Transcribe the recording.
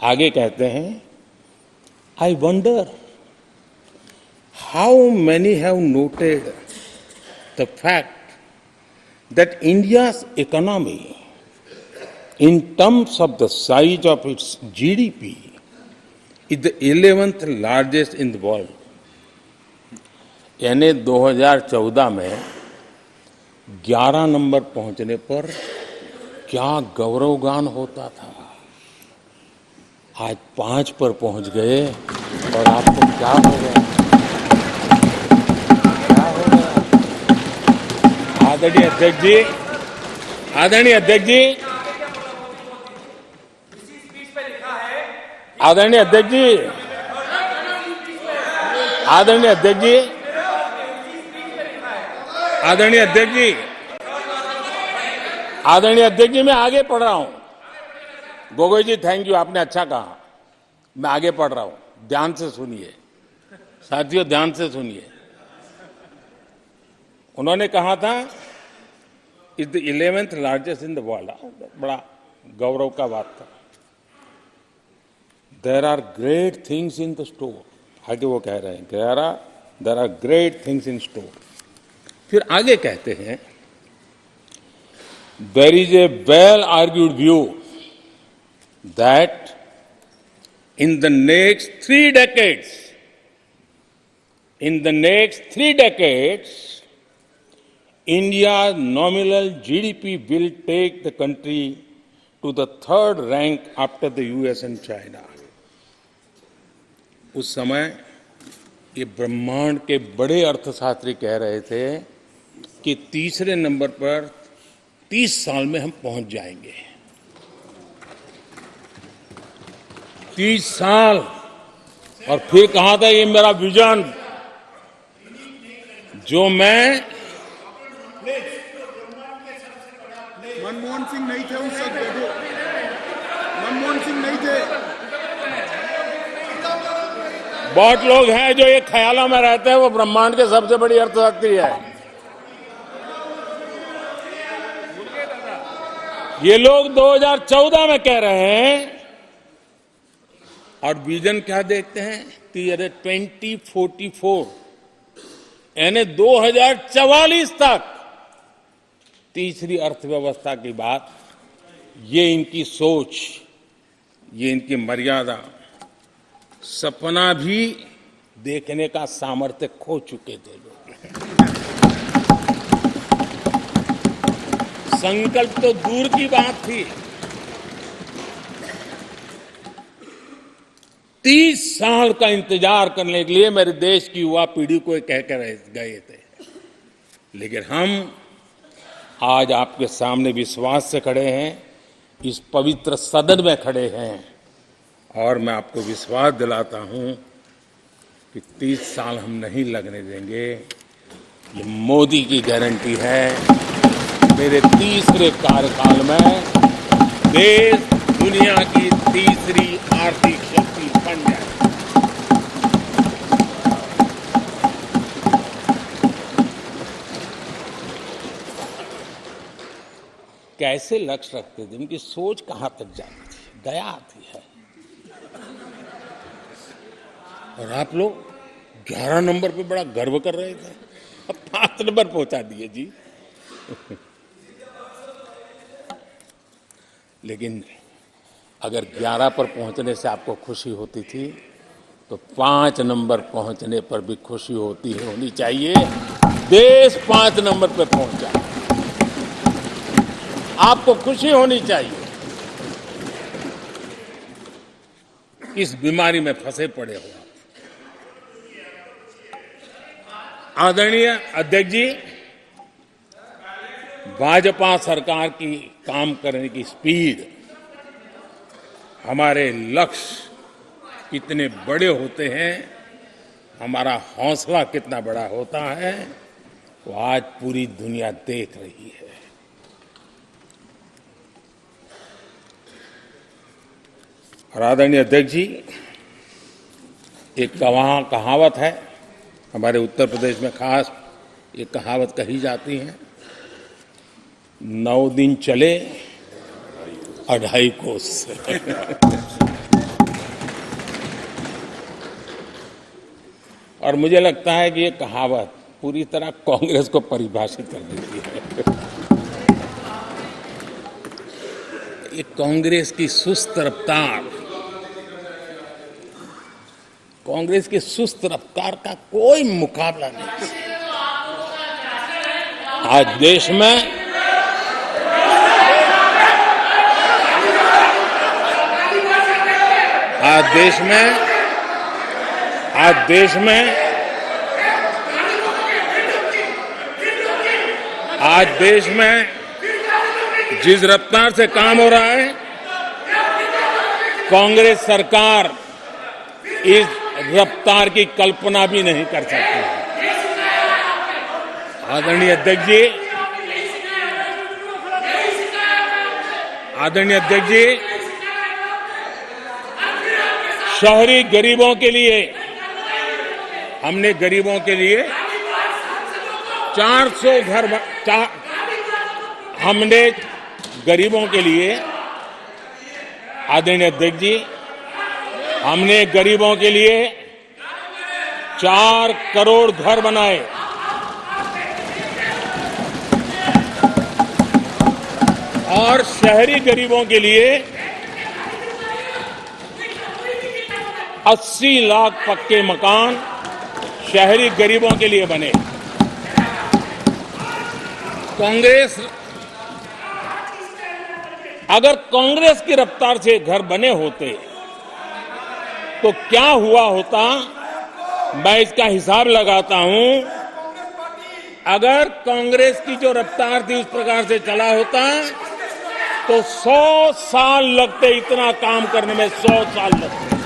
आगे कहते हैं, I wonder how many have noted the fact that India's economy in terms of the size of its GDP is the 11th largest in the world. यानी 2014 में 11 number पहुंचने पर क्या गौरवगान होता था। आज 5 पर पहुंच गए और आपको क्या हो गया, क्या हो गया? आदरणीय अध्यक्ष जी, आदरणीय अध्यक्ष जी, आदरणीय अध्यक्ष जी, आदरणीय अध्यक्ष जी, आदरणीय अध्यक्ष जी, आदरणीय अध्यक्ष जी, मैं आगे पढ़ रहा हूं। गोगोई जी, थैंक यू, आपने अच्छा कहा। मैं आगे पढ़ रहा हूं, ध्यान से सुनिए साथियों, ध्यान से सुनिए। उन्होंने कहा था is the 11th largest in the world. बड़ा गौरव का बात था। There are great things in the store. आगे वो कह रहे हैं, there are great things in store. फिर आगे कहते हैं, there is a well argued view that in the next 3 decades, India's nominal GDP will take the country to the 3rd rank after the US and China. उस समय ये ब्रह्मांड के बड़े अर्थशास्त्री कह रहे थे कि तीसरे नंबर पर 30 साल में हम पहुंच जाएंगे। 30 साल। और फिर कहा था ये मेरा विजन जो मैं, मनमोहन सिंह नहीं थे उस वक्त, मनमोहन सिंह नहीं थे। बहुत लोग हैं जो ये ख्यालों में रहते हैं वो ब्रह्मांड के सबसे बड़ी अर्थशास्त्री है। ये लोग 2014 में कह रहे हैं और विजन क्या देखते हैं, 2044 यानी 2044 तक तीसरी अर्थव्यवस्था की बात। ये इनकी सोच, ये इनकी मर्यादा, सपना भी देखने का सामर्थ्य खो चुके थे लोग। संकल्प तो दूर की बात थी। 30 साल का इंतजार करने के लिए मेरे देश की युवा पीढ़ी को कह कर गए थे, लेकिन हम आज आपके सामने विश्वास से खड़े हैं, इस पवित्र सदन में खड़े हैं और मैं आपको विश्वास दिलाता हूं कि 30 साल हम नहीं लगने देंगे। ये मोदी की गारंटी है। मेरे तीसरे कार्यकाल में देश दुनिया की तीसरी आर्थिक शक्ति बन जाए। कैसे लक्ष्य रखते थे, उनकी सोच कहां तक जाती थी, दया आती है। और आप लोग 11 नंबर पे बड़ा गर्व कर रहे थे, अब 5 नंबर पहुंचा दिए जी। लेकिन अगर 11 पर पहुंचने से आपको खुशी होती थी तो 5 नंबर पहुंचने पर भी खुशी होनी चाहिए। देश 5 नंबर पर पहुंचा, आपको खुशी होनी चाहिए। इस बीमारी में फंसे पड़े हो। आदरणीय अध्यक्ष जी, भाजपा सरकार की काम करने की स्पीड, हमारे लक्ष्य कितने बड़े होते हैं, हमारा हौसला कितना बड़ा होता है, वो आज पूरी दुनिया देख रही है। और आदरणीय अध्यक्ष जी, एक कहावत है हमारे उत्तर प्रदेश में, खास ये कहावत कही जाती है, 9 दिन चले 2.5 कोस। और मुझे लगता है कि ये कहावत पूरी तरह कांग्रेस को परिभाषित कर देती है। ये कांग्रेस की सुस्त रफ्तार, कांग्रेस की सुस्त रफ्तार का कोई मुकाबला नहीं। आज देश में जिस रफ्तार से काम हो रहा है, कांग्रेस सरकार इस रफ्तार की कल्पना भी नहीं कर सकती। आदरणीय अध्यक्ष जी, शहरी गरीबों के लिए हमने गरीबों के लिए 400 घर हमने गरीबों के लिए, आदरणीय अध्यक्ष जी, हमने गरीबों के लिए 4 करोड़ घर बनाए। और शहरी गरीबों के लिए 80 लाख पक्के मकान शहरी गरीबों के लिए बने। अगर कांग्रेस की रफ्तार से घर बने होते तो क्या हुआ होता, मैं इसका हिसाब लगाता हूं। अगर कांग्रेस की जो रफ्तार थी उस प्रकार से चला होता तो 100 साल लगते, इतना काम करने में 100 साल लगते।